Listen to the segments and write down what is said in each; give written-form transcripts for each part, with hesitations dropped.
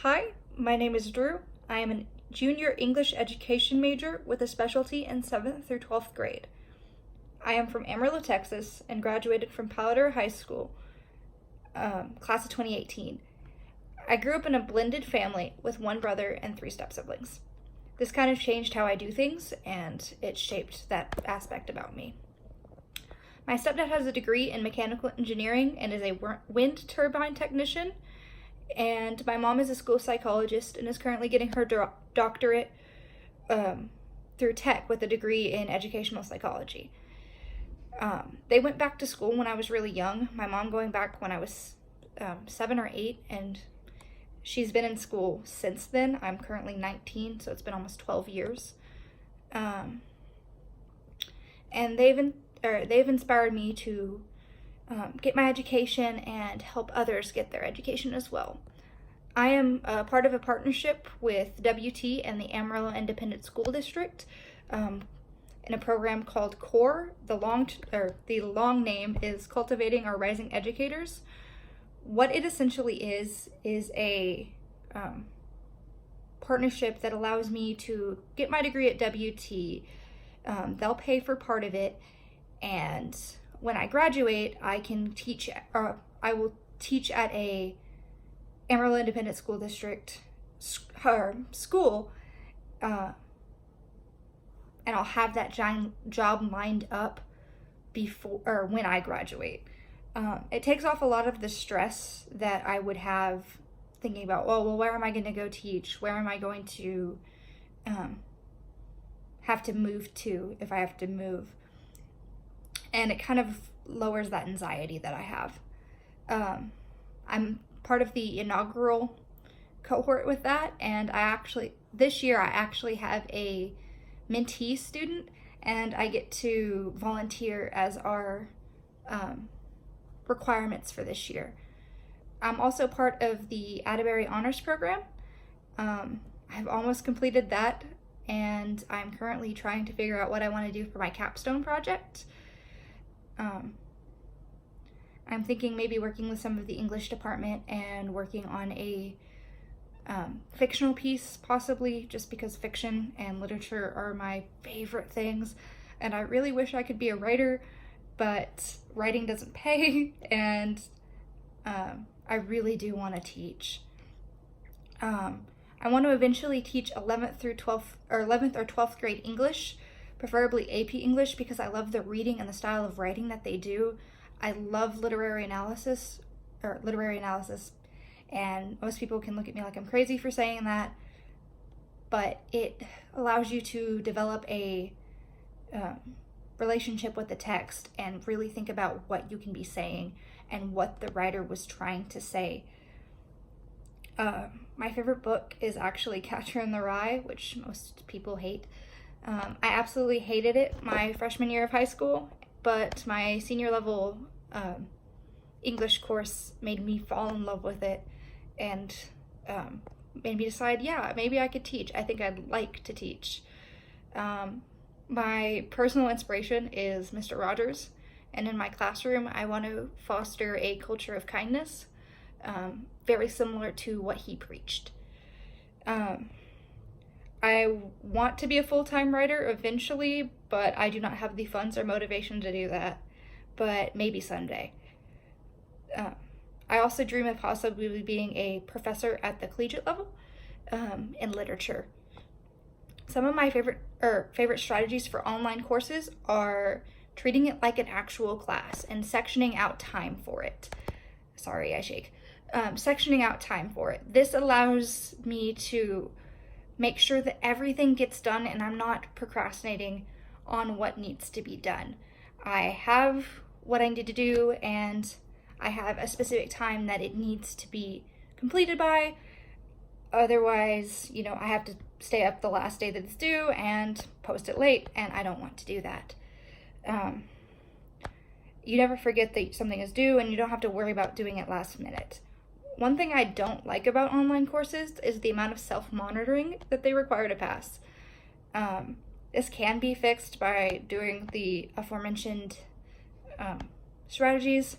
Hi, my name is Drew. I am a junior English education major with a specialty in 7th through 12th grade. I am from Amarillo, Texas, and graduated from Powder High School, class of 2018. I grew up in a blended family with one brother and 3 step-siblings. This kind of changed how I do things, and it shaped that aspect about me. My stepdad has a degree in mechanical engineering and is a wind turbine technician, and my mom is a school psychologist and is currently getting her doctorate through Tech with a degree in educational psychology. They went back to school when I was really young, my mom going back when I was 7 or 8, and she's been in school since then. I'm currently 19, so it's been almost 12 years. And they've inspired me to get my education and help others get their education as well. I am a part of a partnership with WT and the Amarillo Independent School District in a program called CORE. The long name is Cultivating Our Rising Educators. What it essentially is a partnership that allows me to get my degree at WT. They'll pay for part of it, and when I graduate, I will teach at a Amarillo Independent School District school, and I'll have that job lined up when I graduate. It takes off a lot of the stress that I would have thinking about, where am I going to go teach? Where am I going to have to move to if I have to move? And it kind of lowers that anxiety that I have. I'm part of the inaugural cohort with that, and this year I actually have a mentee student, and I get to volunteer as our requirements for this year. I'm also part of the Atterbury Honors Program. I've almost completed that, and I'm currently trying to figure out what I want to do for my capstone project. I'm thinking maybe working with some of the English department and working on a fictional piece, possibly, just because fiction and literature are my favorite things, and I really wish I could be a writer, but writing doesn't pay, and I really do want to teach. I want to eventually teach 11th or 12th grade English, preferably AP English, because I love the reading and the style of writing that they do. I love literary analysis, and most people can look at me like I'm crazy for saying that, but it allows you to develop a relationship with the text and really think about what you can be saying and what the writer was trying to say. My favorite book is actually Catcher in the Rye, which most people hate. I absolutely hated it my freshman year of high school, but my senior level English course made me fall in love with it and made me decide, yeah, maybe I could teach. I think I'd like to teach. My personal inspiration is Mr. Rogers, and in my classroom I want to foster a culture of kindness, very similar to what he preached. I want to be a full-time writer eventually, but I do not have the funds or motivation to do that, but maybe someday. I also dream of possibly being a professor at the collegiate level in literature. Some of my favorite strategies for online courses are treating it like an actual class and sectioning out time for it. Sorry, I shake. Sectioning out time for it. This allows me to make sure that everything gets done and I'm not procrastinating on what needs to be done. I have what I need to do, and I have a specific time that it needs to be completed by. Otherwise, I have to stay up the last day that it's due and post it late, and I don't want to do that. You never forget that something is due, and you don't have to worry about doing it last minute. One thing I don't like about online courses is the amount of self-monitoring that they require to pass. This can be fixed by doing the aforementioned strategies,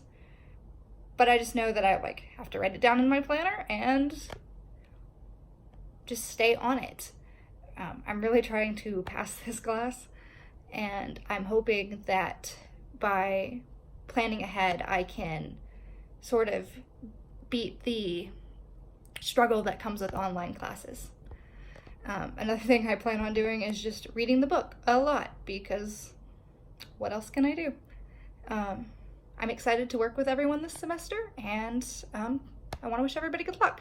but I just know that I have to write it down in my planner and just stay on it. I'm really trying to pass this class, and I'm hoping that by planning ahead, I can sort of beat the struggle that comes with online classes. Another thing I plan on doing is just reading the book a lot, because what else can I do? I'm excited to work with everyone this semester, and I want to wish everybody good luck.